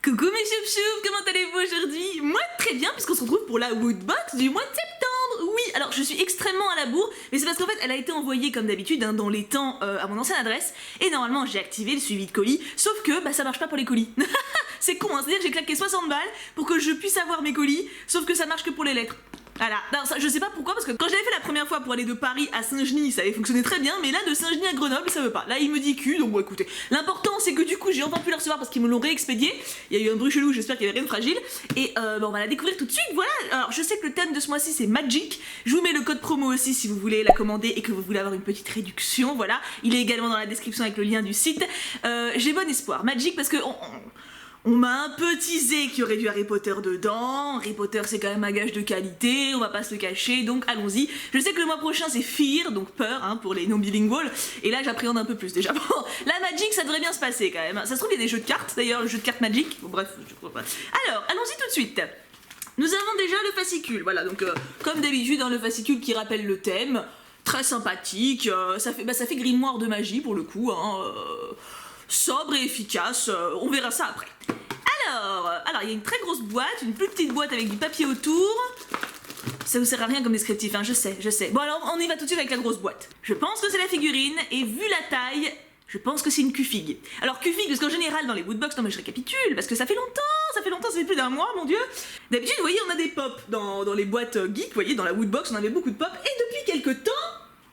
Coucou mes choupchoups, comment allez-vous aujourd'hui? Moi très bien, puisqu'on se retrouve pour la Woodbox du mois de septembre. Oui, alors je suis extrêmement à la bourre, mais c'est parce qu'en fait elle a été envoyée comme d'habitude dans les temps à mon ancienne adresse, et normalement j'ai activé le suivi de colis, sauf que ça marche pas pour les colis. C'est con, hein, c'est-à-dire que j'ai claqué 60 balles pour que je puisse avoir mes colis, sauf que ça marche que pour les lettres. Voilà, non, ça, je sais pas pourquoi, parce que quand j'avais fait la première fois pour aller de Paris à Saint-Genis, ça avait fonctionné très bien, mais là de Saint-Genis à Grenoble, ça veut pas. Là il me dit cul, donc bon écoutez. L'important c'est que du coup j'ai enfin pu le recevoir parce qu'ils me l'ont réexpédié. Il y a eu un bruit chelou, j'espère qu'il y avait rien de fragile. Et on va la découvrir tout de suite, voilà. Alors je sais que le thème de ce mois-ci c'est Magic. Je vous mets le code promo aussi si vous voulez la commander et que vous voulez avoir une petite réduction, voilà. Il est également dans la description avec le lien du site. J'ai bon espoir. Magic parce que... On m'a un peu teasé qu'il y aurait du Harry Potter dedans. Harry Potter c'est quand même un gage de qualité, on va pas se le cacher, donc allons-y. Je sais que le mois prochain c'est Fear, donc peur hein, pour les non-bilinguals, et là j'appréhende un peu plus déjà. Bon, la Magic ça devrait bien se passer quand même. Ça se trouve il y a des jeux de cartes d'ailleurs, le jeu de cartes Magic, bon bref, je crois pas. Alors, allons-y tout de suite. Nous avons déjà le fascicule, voilà, donc comme d'habitude hein, le fascicule qui rappelle le thème, très sympathique, ça fait grimoire de magie pour le coup, hein, sobre et efficace, on verra ça après. Alors, il y a une très grosse boîte, une plus petite boîte avec du papier autour. Ça vous sert à rien comme descriptif, hein, je sais. Bon alors, on y va tout de suite avec la grosse boîte. Je pense que c'est la figurine, et vu la taille, je pense que c'est une Q-Fig. Alors Q-Fig, parce qu'en général, dans les Woodbox, non mais je récapitule, parce que ça fait longtemps, ça fait plus d'un mois, mon dieu. D'habitude, vous voyez, on a des pop dans les boîtes geek, vous voyez, dans la Woodbox, on avait beaucoup de pop, et depuis quelques temps,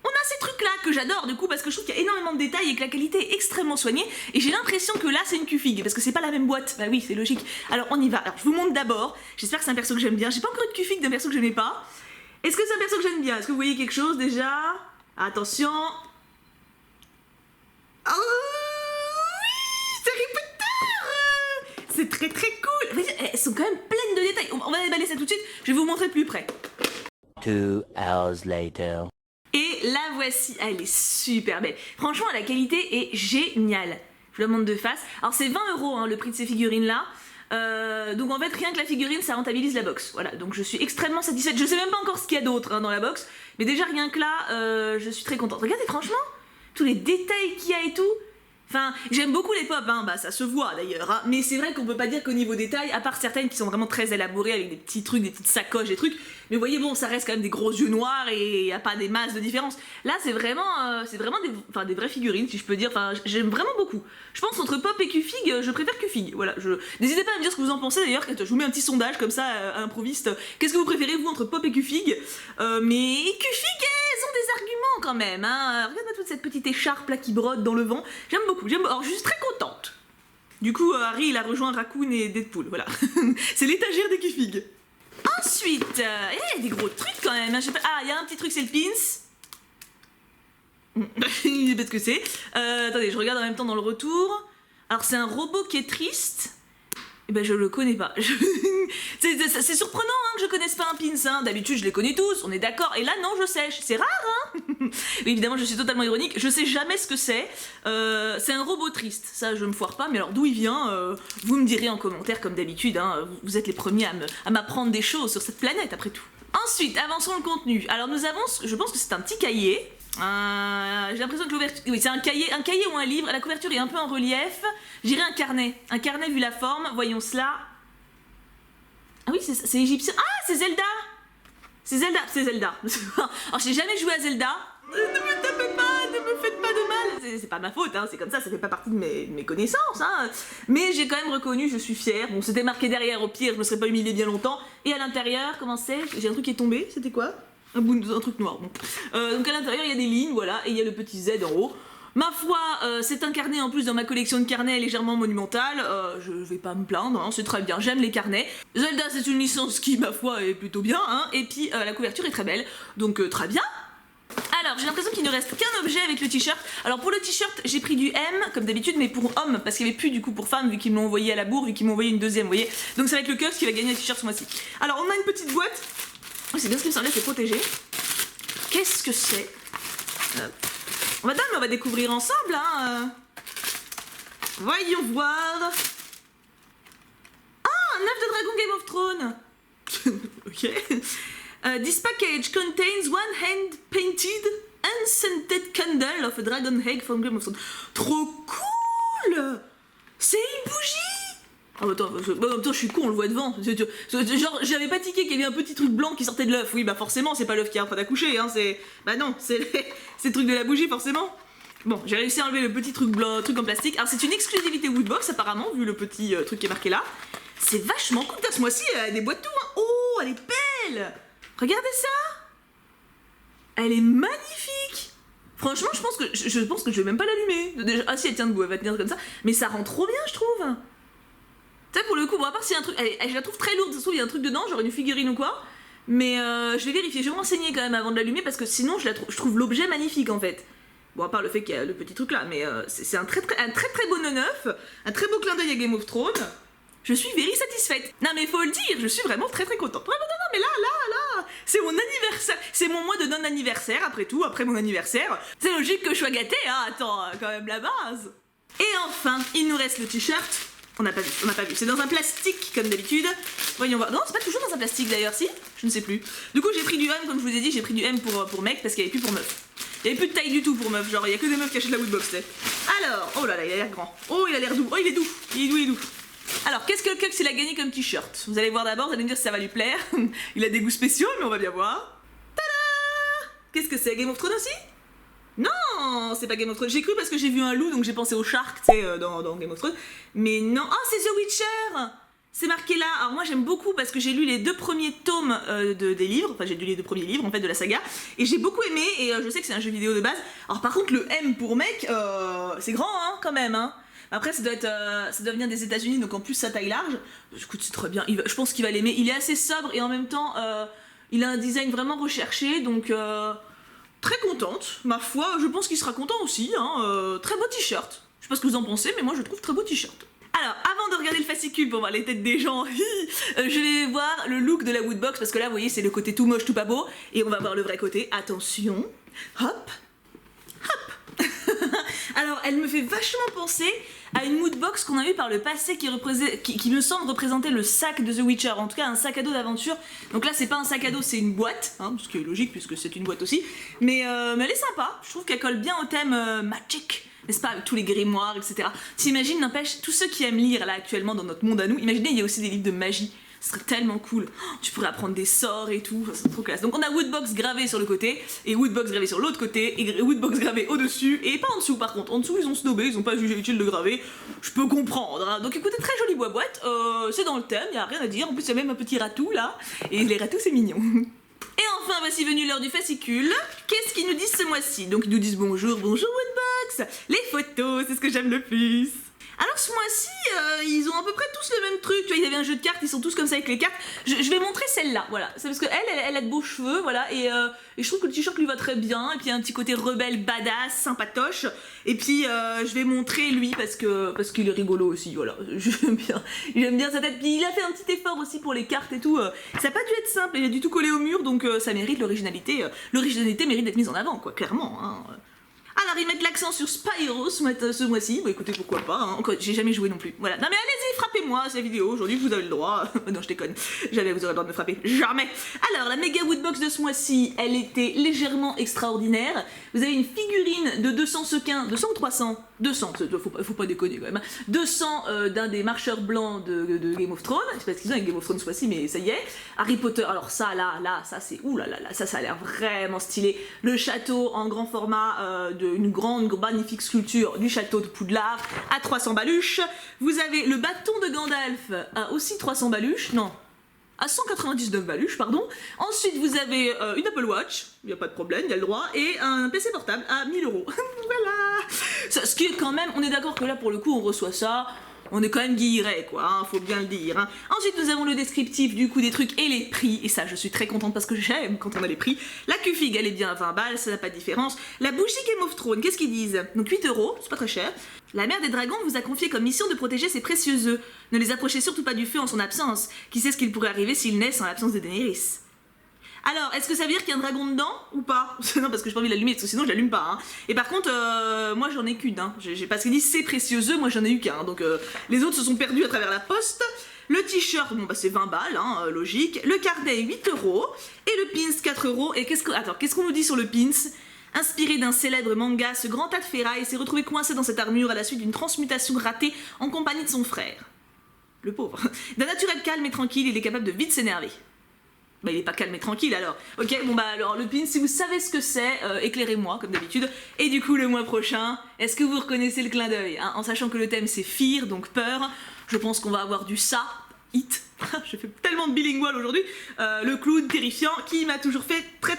on a ces trucs là que j'adore du coup parce que je trouve qu'il y a énormément de détails et que la qualité est extrêmement soignée et j'ai l'impression que là c'est une Q-Fig parce que c'est pas la même boîte, bah oui c'est logique. Alors on y va, alors je vous montre d'abord, j'espère que c'est un perso que j'aime bien, j'ai pas encore eu de Q-Fig d'un perso que j'aimais pas. Est-ce que c'est un perso que j'aime bien? Est-ce que vous voyez quelque chose déjà? Attention. Oh oui, c'est Harry Potter. C'est très très cool. Elles sont quand même pleines de détails, on va déballer ça tout de suite, je vais vous montrer de plus près. 2 hours later. Et la voici, elle est super belle. Franchement, la qualité est géniale. Je vous la montre de face. Alors c'est 20 € hein, le prix de ces figurines là. Donc en fait, rien que la figurine, ça rentabilise la box. Voilà, donc je suis extrêmement satisfaite. Je sais même pas encore ce qu'il y a d'autre hein, dans la box. Mais déjà, rien que là, je suis très contente. Regardez, franchement, tous les détails qu'il y a et tout. Enfin, j'aime beaucoup les pop, hein, bah ça se voit d'ailleurs, hein, mais c'est vrai qu'on peut pas dire qu'au niveau détail, à part certaines qui sont vraiment très élaborées avec des petits trucs, des petites sacoches, des trucs, mais vous voyez, bon, ça reste quand même des gros yeux noirs et y a pas des masses de différence. Là, c'est vraiment des vraies figurines, si je peux dire, enfin, j'aime vraiment beaucoup. Je pense entre pop et Q-Fig, je préfère Q-Fig, voilà. N'hésitez pas à me dire ce que vous en pensez d'ailleurs, je vous mets un petit sondage comme ça, à improviste. Qu'est-ce que vous préférez, vous, entre pop et Q-Fig? Mais Q-Fig, elles ont des arguments quand même, hein. Regarde-moi toute cette petite écharpe là qui brode dans le vent, j'aime beaucoup. Alors je suis très contente. Du coup Harry il a rejoint Raccoon et Deadpool, voilà. C'est l'étagère des Q-Fig. Ensuite, il y a des gros trucs quand même, hein. Je sais pas... Ah, il y a un petit truc, c'est le pins. Je sais pas ce que c'est. Attendez, je regarde en même temps dans le retour. Alors c'est un robot qui est triste. Eh ben je le connais pas. C'est surprenant hein, que je connaisse pas un pins. Hein. D'habitude je les connais tous, on est d'accord. Et là non, je sèche. C'est rare hein. Oui, évidemment je suis totalement ironique. Je sais jamais ce que c'est. C'est un robot triste. Ça je me foire pas. Mais alors d'où il vient vous me direz en commentaire comme d'habitude. Hein. Vous êtes les premiers à m'apprendre des choses sur cette planète après tout. Ensuite, avançons le contenu. Alors nous avons, je pense que c'est un petit cahier. J'ai l'impression que l'ouverture... Oui, c'est un cahier ou un livre. La couverture est un peu en relief. J'irais un carnet vu la forme. Voyons cela. Ah oui, c'est égyptien. Ah, c'est Zelda. C'est Zelda. Alors, j'ai jamais joué à Zelda. Ne me tapez pas, ne me faites pas de mal. C'est pas ma faute, hein, c'est comme ça fait pas partie de mes connaissances. Hein. Mais j'ai quand même reconnu, je suis fière. Bon, c'était marqué derrière, au pire, je me serais pas humiliée bien longtemps. Et à l'intérieur, comment c'est? J'ai un truc qui est tombé, c'était quoi? Un truc noir. Bon. Donc à l'intérieur, il y a des lignes, voilà, et il y a le petit Z en haut. Ma foi, c'est un carnet en plus dans ma collection de carnets légèrement monumentale. Je vais pas me plaindre, hein, c'est très bien, j'aime les carnets. Zelda, c'est une licence qui, ma foi, est plutôt bien, hein, et puis la couverture est très belle, donc très bien. Alors, j'ai l'impression qu'il ne reste qu'un objet avec le t-shirt. Alors pour le t-shirt, j'ai pris du M, comme d'habitude, mais pour homme, parce qu'il n'y avait plus du coup pour femme, vu qu'ils me l'ont envoyé à la bourre, vu qu'ils m'ont envoyé une deuxième, vous voyez. Donc c'est avec le Cubs qui va gagner le t-shirt ce mois-ci. Alors on a une petite boîte. Oh, c'est bien ce qui me semblait, c'est protégé. Qu'est-ce que c'est? On va découvrir ensemble, hein. Voyons voir. Ah, un œuf de dragon Game of Thrones. Ok. This package contains one hand-painted unscented candle of a dragon egg from Game of Thrones. Trop cool. C'est une bougie. Oh, attends, en même temps, je suis con, on le voit devant. Genre, j'avais pas tiqué qu'il y avait un petit truc blanc qui sortait de l'œuf. Oui, bah forcément, c'est pas l'œuf qui est en train d'accoucher, hein, c'est... Bah non, c'est le truc de la bougie, forcément. Bon, j'ai réussi à enlever le petit truc blanc, truc en plastique. Alors, c'est une exclusivité Woodbox, apparemment, vu le petit truc qui est marqué là. C'est vachement cool, ce mois-ci, elle a des boîtes tout, hein. Oh, elle est belle. Regardez ça. Elle est magnifique. Franchement, je pense que je vais même pas l'allumer. Ah si, elle tient debout, elle va tenir comme ça. Mais ça rend trop bien, je trouve. Tu sais, pour le coup, bon, à part s'il y a un truc... je la trouve très lourde, ça se trouve, il y a un truc dedans, genre une figurine ou quoi. Mais je vais vérifier, je vais me renseigner quand même avant de l'allumer, parce que sinon, je trouve l'objet magnifique, en fait. Bon, à part le fait qu'il y a le petit truc là, mais c'est un très beau neuf, un très beau clin d'œil à Game of Thrones. Je suis very satisfaite. Non mais faut le dire, je suis vraiment très contente. Vraiment, non, mais là, c'est mon anniversaire. C'est mon mois de non-anniversaire, après tout, après mon anniversaire. C'est logique que je sois gâtée, hein, attends, quand même la base. Et enfin, il nous reste le t-shirt. On n'a pas vu. C'est dans un plastique, comme d'habitude. Voyons voir. Non, c'est pas toujours dans un plastique d'ailleurs, si? Je ne sais plus. Du coup, j'ai pris du M, comme je vous ai dit, j'ai pris du M pour mec, parce qu'il n'y avait plus pour meuf. Il n'y avait plus de taille du tout pour meuf, genre il y a que des meufs qui achètent la Woodbox, tu sais. Alors, oh là là, il a l'air grand. Oh, il a l'air doux. Oh, il est doux. Alors, qu'est-ce que le Cux il a gagné comme t-shirt? Vous allez voir d'abord, vous allez me dire si ça va lui plaire. Il a des goûts spéciaux, mais on va bien voir. Tada! Qu'est-ce que c'est? Game of Thrones aussi? Non, c'est pas Game of Thrones. J'ai cru parce que j'ai vu un loup, donc j'ai pensé au Shark, tu sais, dans Game of Thrones. Mais non. Oh, c'est The Witcher! C'est marqué là. Alors moi j'aime beaucoup parce que j'ai lu les 2 premiers tomes des livres, enfin j'ai lu les 2 premiers livres en fait de la saga, et j'ai beaucoup aimé, et je sais que c'est un jeu vidéo de base. Alors par contre le M pour mec, c'est grand hein, quand même hein. Après ça doit venir des États-Unis, donc en plus sa taille large. Écoute, c'est très bien, je pense qu'il va l'aimer. Il est assez sobre et en même temps il a un design vraiment recherché, donc très contente, ma foi. Je pense qu'il sera content aussi hein. Très beau t-shirt. Je sais pas ce que vous en pensez, mais moi je trouve très beau t-shirt. Alors, avant de regarder le fascicule pour voir les têtes des gens, je vais voir le look de la Woodbox, parce que là, vous voyez, c'est le côté tout moche, tout pas beau, et on va voir le vrai côté. Attention, hop, hop. Alors, elle me fait vachement penser à une Woodbox qu'on a eue par le passé qui me semble représenter le sac de The Witcher, en tout cas un sac à dos d'aventure. Donc là, c'est pas un sac à dos, c'est une boîte, hein, ce qui est logique puisque c'est une boîte aussi, mais elle est sympa, je trouve qu'elle colle bien au thème magic. N'est-ce pas, avec tous les grimoires, etc. T'imagines, n'empêche, tous ceux qui aiment lire là actuellement dans notre monde à nous, imaginez, il y a aussi des livres de magie. Ce serait tellement cool. Oh, tu pourrais apprendre des sorts et tout, ça serait trop classe. Donc on a Woodbox gravé sur le côté, et Woodbox gravé sur l'autre côté, et Woodbox gravé au-dessus, et pas en dessous par contre. En dessous, ils ont snobé, ils ont pas jugé utile de graver. Je peux comprendre. Hein. Donc écoutez, très jolie boîte, c'est dans le thème, y a rien à dire. En plus, il y a même un petit ratou là, et les ratous, c'est mignon. Et enfin, voici venu l'heure du fascicule. Qu'est-ce qu'ils nous disent ce mois-ci? Donc ils nous disent bonjour Woodbox. Les photos, c'est ce que j'aime le plus. Alors ce mois-ci, ils ont à peu près tous le même truc, tu vois, il y avait un jeu de cartes, ils sont tous comme ça avec les cartes. Je vais montrer celle-là, voilà. C'est parce que elle a de beaux cheveux, voilà, et je trouve que le t-shirt lui va très bien, et puis il y a un petit côté rebelle, badass, sympatoche. Et puis je vais montrer lui parce qu'il est rigolo aussi, voilà. J'aime bien sa tête. Puis il a fait un petit effort aussi pour les cartes et tout. Ça n'a pas dû être simple, il a du tout collé au mur, donc ça mérite l'originalité. L'originalité mérite d'être mise en avant, quoi, clairement, hein. Alors ils mettent l'accent sur Spyro ce mois-ci, bah écoutez pourquoi pas, hein. Encore, j'ai jamais joué non plus, voilà. Non mais allez-y, frappez-moi, c'est la vidéo, aujourd'hui vous avez le droit, non je déconne, jamais vous aurez le droit de me frapper, jamais. Alors la méga Woodbox de ce mois-ci, elle était légèrement extraordinaire, vous avez une figurine de 200 sequins, 200 ou 300 200, faut pas déconner quand même, hein. 200 d'un des marcheurs blancs de Game of Thrones, je sais pas ce qu'ils ont avec Game of Thrones ce mois-ci, mais ça y est. Harry Potter, alors ça ça c'est, oulala, ça a l'air vraiment stylé. Le château en grand format, une grande, magnifique sculpture du château de Poudlard à 300 baluches. Vous avez le bâton de Gandalf à aussi 300 baluches, non, à 199 baluches, pardon. Ensuite, vous avez une Apple Watch, il n'y a pas de problème, il y a le droit, et un PC portable à 1000 €. Voilà. Ce qui est quand même, on est d'accord que là, pour le coup, on reçoit ça, on est quand même guilleré, quoi, hein, faut bien le dire. Hein. Ensuite, nous avons le descriptif du coup des trucs et les prix, et ça, je suis très contente parce que j'aime quand on a les prix. La Q-Fig, elle est bien à 20 balles, ça n'a pas de différence. La bougie Game of Thrones, qu'est-ce qu'ils disent? Donc 8 €, c'est pas très cher. La mère des dragons vous a confié comme mission de protéger ses précieux œufs. Ne les approchez surtout pas du feu en son absence. Qui sait ce qu'il pourrait arriver s'ils naissent en l'absence de Daenerys? Alors, est-ce que ça veut dire qu'il y a un dragon dedans ou pas? Non, parce que j'ai pas envie de l'allumer, parce que sinon je l'allume pas. Hein. Et par contre, moi j'en ai qu'une. Hein. J'ai parce qu'il dit c'est précieux œufs, moi j'en ai eu qu'un. Hein. Donc les autres se sont perdus à travers la poste. Le t-shirt, bon bah c'est 20 balles, hein, logique. Le carnet 8 €. Et le pins 4 €. Et qu'est-ce qu'on nous dit sur le pins? Inspiré d'un célèbre manga, ce grand tas de ferraille s'est retrouvé coincé dans cette armure à la suite d'une transmutation ratée en compagnie de son frère. le pauvre. D'un naturel calme et tranquille, il est capable de vite s'énerver. Bah il est pas calme et tranquille alors. Ok, bon bah alors le pin, si vous savez ce que c'est, éclairez-moi comme d'habitude. Et du coup le mois prochain, est-ce que vous reconnaissez le clin d'œil hein, en sachant que le thème c'est fear, donc peur, je pense qu'on va avoir du ça, hit. Je fais tellement de bilingual aujourd'hui. Le clown terrifiant qui m'a toujours fait très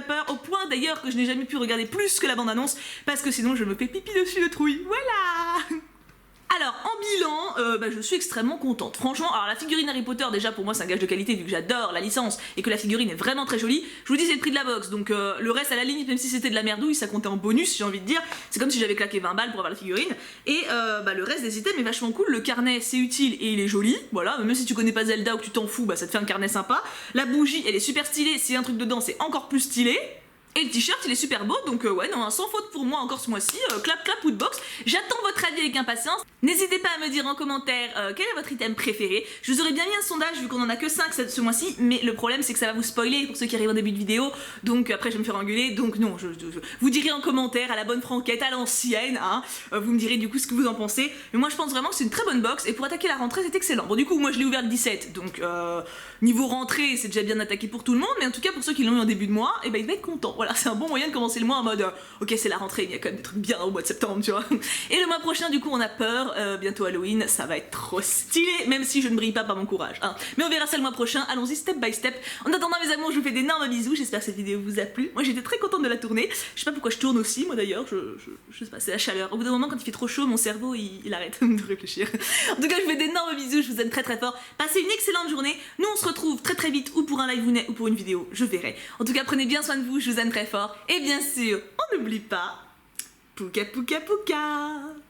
peur, au point d'ailleurs que je n'ai jamais pu regarder plus que la bande-annonce parce que sinon je me fais pipi dessus de trouille. Voilà. Alors, en bilan, je suis extrêmement contente. Franchement, alors la figurine Harry Potter, déjà pour moi c'est un gage de qualité vu que j'adore la licence et que la figurine est vraiment très jolie. Je vous dis, c'est le prix de la box, donc le reste à la limite, même si c'était de la merdouille, ça comptait en bonus, j'ai envie de dire. C'est comme si j'avais claqué 20 balles pour avoir la figurine. Et le reste des items est vachement cool. Le carnet, c'est utile et il est joli. Voilà, même si tu connais pas Zelda ou que tu t'en fous, bah ça te fait un carnet sympa. La bougie, elle est super stylée. S'il y a un truc dedans, c'est encore plus stylé. Et le t-shirt il est super beau, donc ouais non, sans faute pour moi encore ce mois-ci, clap Woodbox. J'attends votre avis avec impatience. N'hésitez pas à me dire en commentaire quel est votre item préféré. Je vous aurais bien mis un sondage vu qu'on en a que 5 ce mois-ci, mais le problème c'est que ça va vous spoiler pour ceux qui arrivent en début de vidéo, donc après je vais me faire engueuler, donc non, je vous direz en commentaire à la bonne franquette, à l'ancienne, hein, vous me direz du coup ce que vous en pensez. Mais moi je pense vraiment que c'est une très bonne box, et pour attaquer la rentrée c'est excellent. Bon du coup moi je l'ai ouvert le 17, donc niveau rentrée c'est déjà bien attaqué pour tout le monde, mais en tout cas pour ceux qui l'ont eu en début de mois, et ben ils vont être contents. Voilà, c'est un bon moyen de commencer le mois en mode ok c'est la rentrée, il y a quand même des trucs bien au mois de septembre, tu vois. Et le mois prochain du coup on a peur, bientôt Halloween, ça va être trop stylé, même si je ne brille pas par mon courage, hein. Mais on verra ça le mois prochain, allons-y step by step. En attendant mes amours, je vous fais d'énormes bisous, j'espère que cette vidéo vous a plu. Moi j'étais très contente de la tourner, je sais pas pourquoi je tourne aussi, moi d'ailleurs, je sais pas, c'est la chaleur. Au bout d'un moment quand il fait trop chaud, mon cerveau il arrête de réfléchir. En tout cas je vous fais d'énormes bisous, je vous aime très fort, passez une excellente journée, nous on se retrouve très vite, ou pour un live ou pour une vidéo, je verrai. En tout cas prenez bien soin de vous, je vous aime très fort, et bien sûr, on n'oublie pas, pouka pouka pouka.